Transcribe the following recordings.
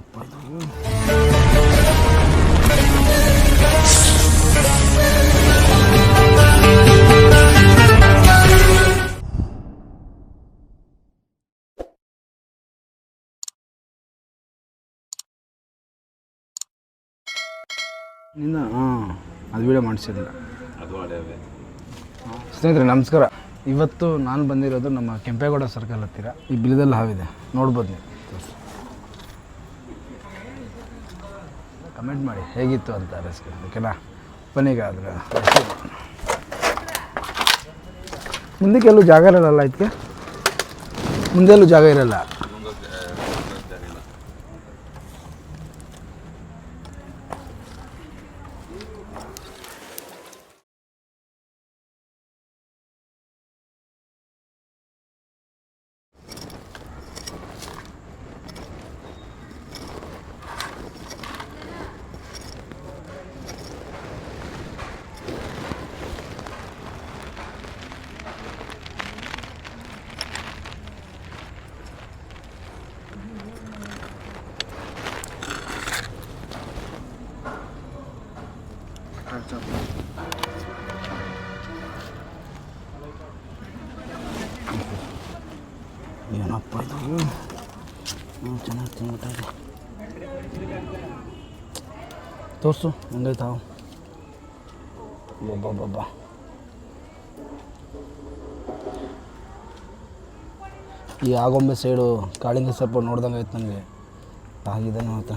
ಏನಪ್ಪ ಇದು? ನಿನ್ನ ಅದು ವಿಡಿಯೋ ಮಾಡಿಸಿಲ್ಲ. ಸ್ನೇಹಿತರೆ ನಮಸ್ಕಾರ. ಇವತ್ತು ನಾನು ಬಂದಿರೋದು ನಮ್ಮ ಕೆಂಪೇಗೌಡ ಸರ್ಕಲ್ ಹತ್ತಿರ. ಈ ಬಿಲದಲ್ಲಿ ಹಾವಿದೆ, ನೋಡ್ಬೋದು ನೀವು. ಕಮೆಂಟ್ ಮಾಡಿ ಹೇಗಿತ್ತು ಅಂತ ರೆಸ್ಪಿ, ಓಕೆನಾ? ಬನ್ನಿಗಾದ್ರೆ ಮುಂದಕ್ಕೆ ಎಲ್ಲೂ ಜಾಗ ಇರಲ್ಲ, ಇದಕ್ಕೆ ಮುಂದೆಲ್ಲೂ ಜಾಗ ಇರಲ್ಲ. ಏನಪ್ಪ ಇದು? ಚೆನ್ನಾಗಿ ತಿನ್ಬಿಟ್ಟಾರೆ. ತೋರಿಸು ಹೆಂಗೈತಾವು. ಬಬ್ಬ ಈ ಆಗೊಂಬೆ ಸೈಡು ಕಾಳಿಂಗ ಸ್ವಲ್ಪ ನೋಡ್ದಂಗೆ ಆಯ್ತು ನನಗೆ. ಆಗಿದೆ ಮಾತ್ರ.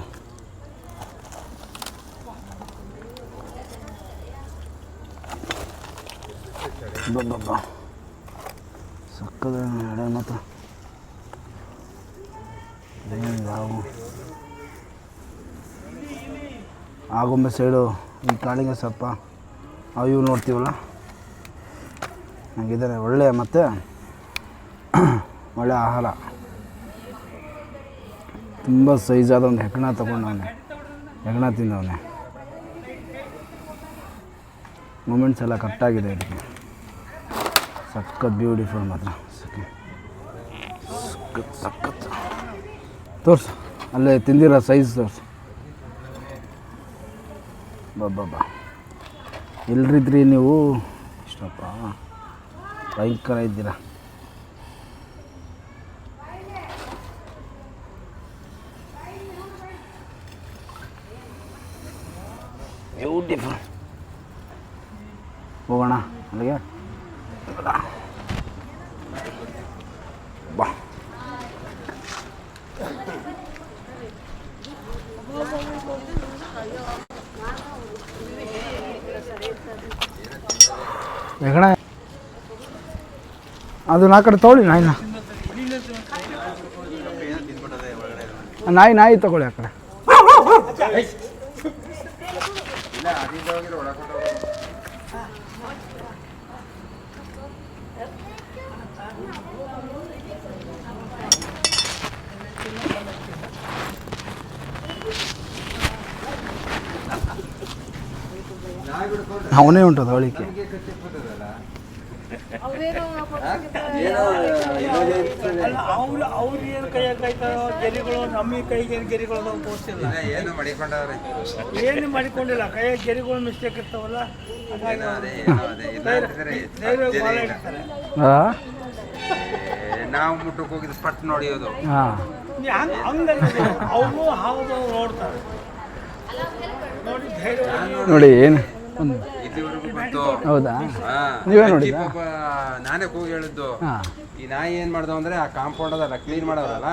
ಬಬ್ಬ ಸಕ್ಕದ ಎಡೆ ಮಾತ್ರ. ಯಾವ ಆಗೊಂಬೆ ಸೈಡು ಈ ಕಾಳಿಂಗ ಸರ್ಪ ಅವು ಇವು ನೋಡ್ತೀವಲ್ಲ, ಹಂಗಿದ್ದಾರೆ. ಒಳ್ಳೆಯ ಮತ್ತು ಒಳ್ಳೆಯ ಆಹಾರ. ತುಂಬ ಸೈಜಾದ ಒಂದು ಹೆಗ್ಗಣ ತೊಗೊಂಡವನೆ, ಹೆಗ್ಗಣ ತಿಂದವನೆ. ಮೂಮೆಂಟ್ಸ್ ಎಲ್ಲ ಕರೆಕ್ಟಾಗಿದೆ ಇದಕ್ಕೆ. ಸಖತ್ ಬ್ಯೂಟಿಫುಲ್ ಮಾತ್ರ. ಸಖತ್ ತೋರ್ಸು, ಅಲ್ಲೇ ತಿಂದಿರೋ ಸೈಜ್ ತೋರ್ಸು. ಬಬ್ಬ ಎಲ್ರಿದ್ರಿ ನೀವು? ಇಷ್ಟಪ್ಪ, ಭಯಂಕರ ಇದ್ದೀರ. ಬ್ಯೂಟಿಫುಲ್. ಹೋಗೋಣ ಅಲ್ಲಿಗೆ. ಬಾ ಹೆಗಣ ಅದು ನಾ ಕಡೆ ತೊಗೊಳ್ಳಿ. ನಾಯಿ ತಗೊಳ್ಳಿ ಆ ಕಡೆ. ಅವನೇ ಉಂಟು ಅವಳಿಕೆ. ಅವ್ರು ಏನು ಕೈಯಾಗಾಯ್ತಾರೋ ಗೆರಿಗಳು, ನಮ್ಮ ಕೈಗೆ ಗೆರಿಗಳು ತೋರಿಸಿಲ್ಲ, ಏನು ಮಾಡಿಕೊಂಡಿಲ್ಲ. ಕೈಯಾಗ ಗೆರಿಗಳು ಮಿಸ್ಟೇಕ್ ಇರ್ತಾವಲ್ಲ, ನಾವು ಮುಟ್ಟಕ್ಕೆ ಹೋಗಿದ್ದು ಪಟ್ ನೋಡಿಯೋದು. ಅವರು ಹಾವು ನೋಡ್ತಾರೆ ನೋಡಿ ಏನು ಇಲ್ಲಿವರೆಗೂ ಬಂತು. ಹೌದಾ? ನೀವೇ ನೋಡಿ. ನಾನೇ ಕೂಗಿ ಹೇಳಿದ್ದು. ಈ ನಾಯಿ ಏನ್ ಮಾಡ್ದವ ಅಂದ್ರೆ ಆ ಕಾಂಪೌಂಡ್ ಅದಲ್ಲ ಕ್ಲೀನ್ ಮಾಡೋರಲ್ಲ,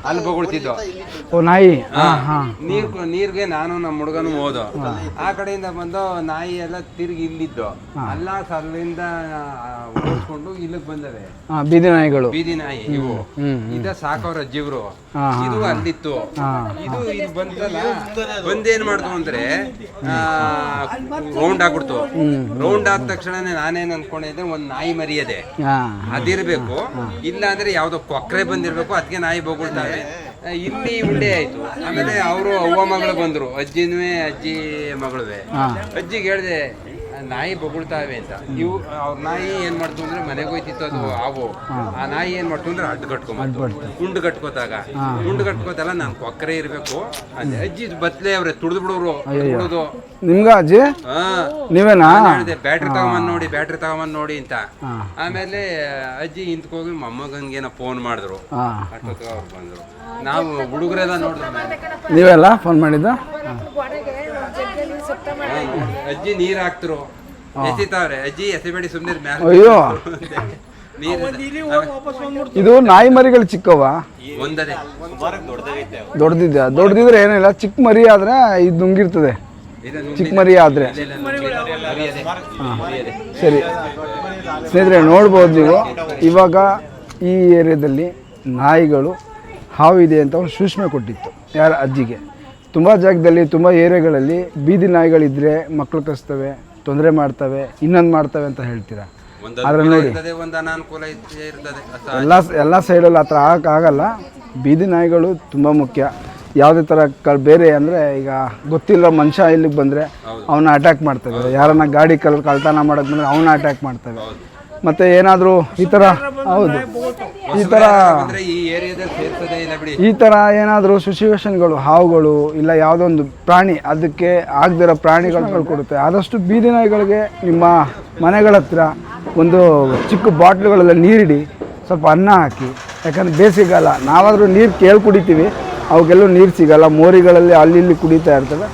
ಅಲ್ಲಿ ಬೊಗಳ್ತಿದ್ದು. ಓ ನಾಯಿ. ನೀರ್ಗೆ ನಾನು ನಮ್ಮ ಹುಡುಗನು ಹೋದ. ಆ ಕಡೆಯಿಂದ ಬಂದು ನಾಯಿ ಎಲ್ಲ ತಿರುಗಿ ಇಲ್ಲಿದ್ದು ಅಲ್ಲ, ಅಲ್ಲಿಂದ ಓಡಿಸ್ಕೊಂಡು ಇಲ್ಲಿಗೆ ಬಂದವೆ ಬೀದಿ ನಾಯಿಗಳು. ಬೀದಿ ನಾಯಿ ಇವು. ಇದ ಸಾಕವ್ರ ಅಜ್ಜಿವ್ರು. ಇದು ಅಲ್ಲಿತ್ತು. ಇದು ಇಲ್ಲಿ ಬಂದಲ್ಲ, ಬಂದೇನ್ ಮಾಡ್ದು ಅಂದ್ರೆ ರೌಂಡ್ ಆಗ್ಬಿಡ್ತು. ರೌಂಡ್ ಆದ ತಕ್ಷಣನೇ ನಾನೇನ್ ಅನ್ಕೊಂಡಿದ್ದೆ, ಒಂದ್ ನಾಯಿ ಮರಿಯದೆ ಅದಿರ್ಬೇಕು, ಇಲ್ಲ ಅಂದ್ರೆ ಯಾವ್ದೋ ಕೊಕ್ರೆ ಬಂದಿರ್ಬೇಕು. ಅದಕ್ಕೆ ನಾಯಿ ಬೊಗಳ್ತಾವೆ. ಇಲ್ಲಿ ಉಂಡೆ ಆಯ್ತು. ಆಮೇಲೆ ಅವರು ಅವ್ವ ಮಗಳು ಬಂದ್ರು, ಅಜ್ಜಿ ಮಗಳುವೆ. ಅಜ್ಜಿಗೆ ಹೇಳ್ದೆ, ನಾಯಿ ಬೊಗಳ್ತಾವೆ ಅಂತ. ಇವು ಅವ್ರ ನಾಯಿ ಏನ್ ಮಾಡ್ತು ಅಂದ್ರೆ ಮನೆಗೆ ಹೋಯ್ತಿತ್ತು ಅದು ಹಾವು. ಆ ನಾಯಿ ಏನ್ ಮಾಡ್ತು ಅಂದ್ರೆ ಅಡ್ಡು ಕಟ್ಕೊಂಡ್ಬಿಡ್ತು. ಗುಂಡು ಕಟ್ಕೋತಾಗ ನಾನು ಕೊಕ್ಕರೆ ಇರ್ಬೇಕು ಅದೇ ಅಜ್ಜಿ ಬತ್ಲೆ ಅವ್ರೆ ತುಳಿದು ಬಿಡೋರು. ನಿಮ್ಗ ಅಜ್ಜಿ ನೀವೇನಾ ಬ್ಯಾಟ್ರಿ ತಗೊಂಬಂದ್ ನೋಡಿ ಅಂತ. ಆಮೇಲೆ ಅಜ್ಜಿ ಹಿಂದ್ಕೋಗಿ ಮೊಮ್ಮಗನ್ಗೇನೋ ಫೋನ್ ಮಾಡಿದ್ರು. ಅಷ್ಟೊತ್ತಿಗೆ ಅವ್ರು ಬಂದ್ರು. ನಾವು ಹುಡುಗರೆಲ್ಲ ನೋಡಿದ್ರು. ನೀವೆಲ್ಲ ಫೋನ್ ಮಾಡಿದ್ದ? ಅಜ್ಜಿ ನೀರ್ ಹಾಕ್ತರು ಎಸಿತಾವ್ರೆ. ಅಜ್ಜಿ ಎಸೆಬೇಡಿ ಸುಮ್ಮನೆ. ಅಯ್ಯೋ, ಇದು ನಾಯಿ ಮರಿಗಳು ಚಿಕ್ಕವ? ಒಂದದೇ ದೊಡ್ಡದಿದ್ರೆ ಏನಿಲ್ಲ, ಚಿಕ್ಕ ಮರಿ ಆದ್ರೆ ಇದು ನುಂಗಿರ್ತದೆ. ಚಿಕ್ಕ ಮರಿ ಆದ್ರೆ ಸರಿ. ಸ್ನೇಹಿತರೆ ನೋಡ್ಬೋದು ನೀವು, ಇವಾಗ ಈ ಏರಿಯಾದಲ್ಲಿ ನಾಯಿಗಳು ಹಾವಿದೆ ಅಂತ ಒಂದು ಸೂಚನೆ ಕೊಟ್ಟಿತ್ತು ಯಾರ ಅಜ್ಜಿಗೆ. ತುಂಬ ಜಾಗದಲ್ಲಿ ತುಂಬ ಏರಿಯಾಗಳಲ್ಲಿ ಬೀದಿ ನಾಯಿಗಳಿದ್ರೆ ಮಕ್ಕಳು ಕಸ್ತವೆ, ತೊಂದರೆ ಮಾಡ್ತವೆ, ಇನ್ನೊಂದು ಮಾಡ್ತವೆ ಅಂತ ಹೇಳ್ತೀರಾ. ಆದರೆ ನೋಡಿ ಎಲ್ಲ ಸೈಡಲ್ಲಿ ಆ ಥರ ಆಗಲ್ಲ. ಬೀದಿ ನಾಯಿಗಳು ತುಂಬ ಮುಖ್ಯ. ಯಾವುದೇ ಥರ ಬೇರೆ ಅಂದರೆ ಈಗ ಗೊತ್ತಿಲ್ಲ ಮನುಷ್ಯ ಇಲ್ಲಿಗೆ ಬಂದರೆ ಅವನ್ನ ಅಟ್ಯಾಕ್ ಮಾಡ್ತವೆ. ಯಾರನ್ನ ಗಾಡಿ ಕಳ್ತನ ಮಾಡೋಕ್ಕೆ ಬಂದರೆ ಅವನ್ನ ಅಟ್ಯಾಕ್ ಮಾಡ್ತವೆ. ಮತ್ತು ಏನಾದರೂ ಈ ಥರ ಹೌದು ಈ ಥರ ಏನಾದರೂ ಸಿಚುವೇಶನ್ಗಳು, ಹಾವುಗಳು ಇಲ್ಲ ಯಾವುದೋ ಒಂದು ಪ್ರಾಣಿ ಅದಕ್ಕೆ ಆಗದಿರೋ ಪ್ರಾಣಿಗಳು ಕೊಡುತ್ತೆ. ಆದಷ್ಟು ಬೀದಿ ನಾಯಿಗಳಿಗೆ ನಿಮ್ಮ ಮನೆಗಳ ಹತ್ರ ಒಂದು ಚಿಕ್ಕ ಬಾಟ್ಲುಗಳೆಲ್ಲ ನೀರಿಡಿ, ಸ್ವಲ್ಪ ಅನ್ನ ಹಾಕಿ. ಯಾಕಂದರೆ ಬೇಸಿಗೆಗಾಲ ನಾವಾದರೂ ನೀರು ಕೇಳಿ ಕುಡಿತೀವಿ, ಅವಕ್ಕೆಲ್ಲೂ ನೀರು ಸಿಗೋಲ್ಲ. ಮೋರಿಗಳಲ್ಲಿ ಅಲ್ಲಿ ಇಲ್ಲಿ ಕುಡಿತಾ ಇರ್ತವೆ.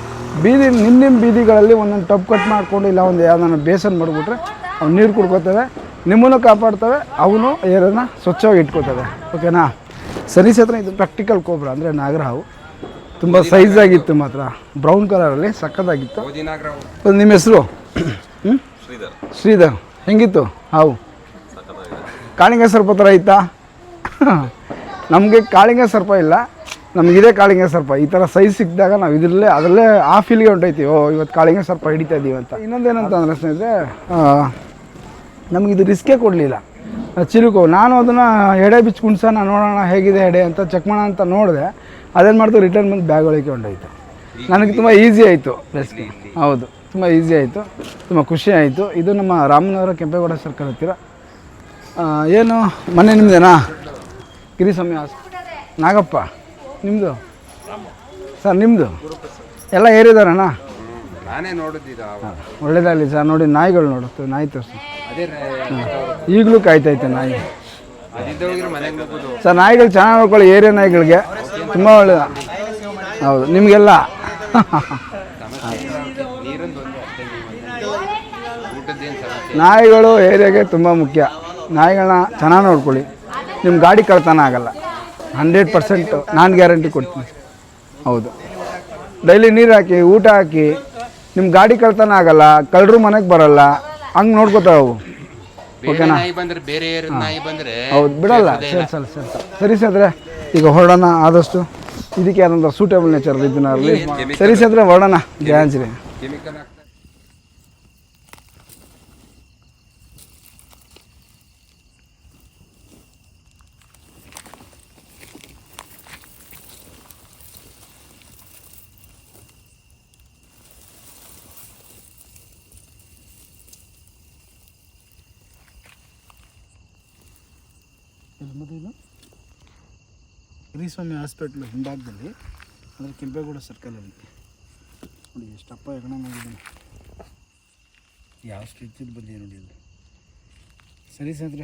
ನಿಮ್ಮ ಬೀದಿಗಳಲ್ಲಿ ಒಂದೊಂದು ಟಬ್ ಕಟ್ ಮಾಡಿಕೊಂಡು ಇಲ್ಲ ಒಂದು ಯಾವುದನ್ನ ಬೇಸನ್ ಮಾಡಿಬಿಟ್ರೆ ಅವು ನೀರು ಕುಡ್ಕೋತವೆ, ನಿಮ್ಮನ್ನು ಕಾಪಾಡ್ತವೆ, ಅವನು ಏರನ್ನ ಸ್ವಚ್ಛವಾಗಿ ಇಟ್ಕೋತವೆ. ಓಕೆನಾ? ಸರಿಸತ್ರ ಇದು ಪ್ರಾಕ್ಟಿಕಲ್ ಕೋಬ್ರಾ ಅಂದರೆ ನಾಗರಹಾವು. ತುಂಬ ಸೈಜಾಗಿತ್ತು ಮಾತ್ರ, ಬ್ರೌನ್ ಕಲರಲ್ಲಿ ಸಕ್ಕತ್ತಾಗಿತ್ತು. ನಿಮ್ಮ ಹೆಸರು? ಶ್ರೀಧರ್. ಹೆಂಗಿತ್ತು ಹಾವು? ಕಾಳಿಂಗ ಸರ್ಪ ಥರ ಇತ್ತಾ? ನಮಗೆ ಕಾಳಿಂಗ ಸರ್ಪ ಇಲ್ಲ, ನಮಗಿದೆ ಕಾಳಿಂಗ ಸರ್ಪ. ಈ ಥರ ಸೈಜ್ ಸಿಕ್ಕಿದಾಗ ನಾವು ಅದರಲ್ಲೇ ಆ ಫೀಲ್ಗೆ ಹೊಂಟೈತೀವಿ, ಓ ಇವತ್ತು ಕಾಳಿಂಗ ಸರ್ಪ ಹಿಡಿತಾ ಇದ್ದೀವಿ ಅಂತ. ಇನ್ನೊಂದೇನಂತ ಅಂದರೆ ಸ್ನೇಹಿತರೆ, ನಮಗಿದು ರಿಸ್ಕೇ ಕೊಡಲಿಲ್ಲ. ಚಿಲುಕು ನಾನು ಅದನ್ನು ಎಡೆ ಬಿಚ್ಚು ಕುಣ್ಸೋಣ, ನೋಡೋಣ ಹೇಗಿದೆ ಎಡೆ ಅಂತ ಚೆಕ್ ಮಾಡೋಣ ಅಂತ ನೋಡಿದೆ. ಅದೇನು ಮಾಡ್ತು, ರಿಟರ್ನ್ ಬಂದು ಬ್ಯಾಗ್ ಒಳಗೆ ಹೊಂಟೋಯ್ತು. ನನಗೆ ತುಂಬ ಈಸಿ ಆಯಿತು ರೆಸ್ಕ್ಯೂ. ಹೌದು, ತುಂಬ ಈಸಿ ಆಯಿತು, ತುಂಬ ಖುಷಿ ಆಯಿತು. ಇದು ನಮ್ಮ ರಾಮನಗರ ಕೆಂಪೇಗೌಡ ಸರ್ಕಲ್ ಹತ್ತಿರ. ಏನು ಮನೆ ನಿಮ್ಮದೇನಾ? ಗಿರಿಸ್ವಾಮಿ ನಾಗಪ್ಪ ನಿಮ್ಮದು? ಸರ್ ನಿಮ್ಮದು ಎಲ್ಲ ಏರಿದಾರಣ್ಣ? ನಾನೇ ನೋಡಿದ್ದಿದ್ದು. ಒಳ್ಳೇದಾಗಲಿ ಸರ್. ನೋಡಿ ನಾಯಿಗಳು ನೋಡುತ್ತೆ, ನಾಯಿ ತೋರಿಸಿ. ಈಗಲೂ ಕಾಯ್ತೈತೆ ನಾಯಿ. ಸರ್ ನಾಯಿಗಳು ಚೆನ್ನಾಗಿ ನೋಡ್ಕೊಳ್ಳಿ, ಏರಿಯಾ ನಾಯಿಗಳಿಗೆ ತುಂಬ ಒಳ್ಳೇದ. ಹೌದು ನಿಮಗೆಲ್ಲ ನಾಯಿಗಳು ಏರಿಯಾಗೆ ತುಂಬ ಮುಖ್ಯ. ನಾಯಿಗಳನ್ನ ಚೆನ್ನಾಗಿ ನೋಡ್ಕೊಳ್ಳಿ, ನಿಮ್ಮ ಗಾಡಿ ಕಳ್ತನ ಆಗಲ್ಲ. 100% ನಾನು ಗ್ಯಾರಂಟಿ ಕೊಡ್ತೀನಿ. ಹೌದು, ಡೈಲಿ ನೀರು ಹಾಕಿ, ಊಟ ಹಾಕಿ, ನಿಮ್ಮ ಗಾಡಿ ಕಳ್ತನ ಆಗಲ್ಲ, ಕಳ್ಳರು ಮನೆಗೆ ಬರಲ್ಲ, ಹಂಗೆ ನೋಡ್ಕೋತಾವು. ಓಕೆನಾ? ಹೌದು, ಬಿಡಲ್ಲ. ಸರಿ ಸದ್ರೆ ಈಗ ಹೊರಡೋಣ. ಆದಷ್ಟು ಇದಕ್ಕೆ ಯಾರಂದ್ರೆ ಸೂಟೇಬಲ್ ನೇಚರ್ ಇದನ್ನ ಸರಿ ಸದ್ರೆ ಹೊರಡೋಣ. ಜಾನ್ಸ್ರಿ ಗಿರಿಸ್ವಾಮಿ ಹಾಸ್ಪಿಟ್ಲು ಹಿಂಭಾಗದಲ್ಲಿ, ಅಂದರೆ ಕೆಂಪೇಗೌಡ ಸರ್ಕಲಲ್ಲಿ ನೋಡಿ ಎಷ್ಟಪ್ಪ ಹೆಗಣ ಮಾಡಿದ್ದೀನಿ. ಯಾವ ಸ್ಟ್ರೀಚಲ್ಲಿ ಬಂದಿದೆ ನೋಡಿ ಅದು. ಸರಿ ಸರ್,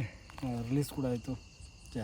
ರಿಲೀಸ್ ಕೂಡ ಆಯಿತು. ಜಯ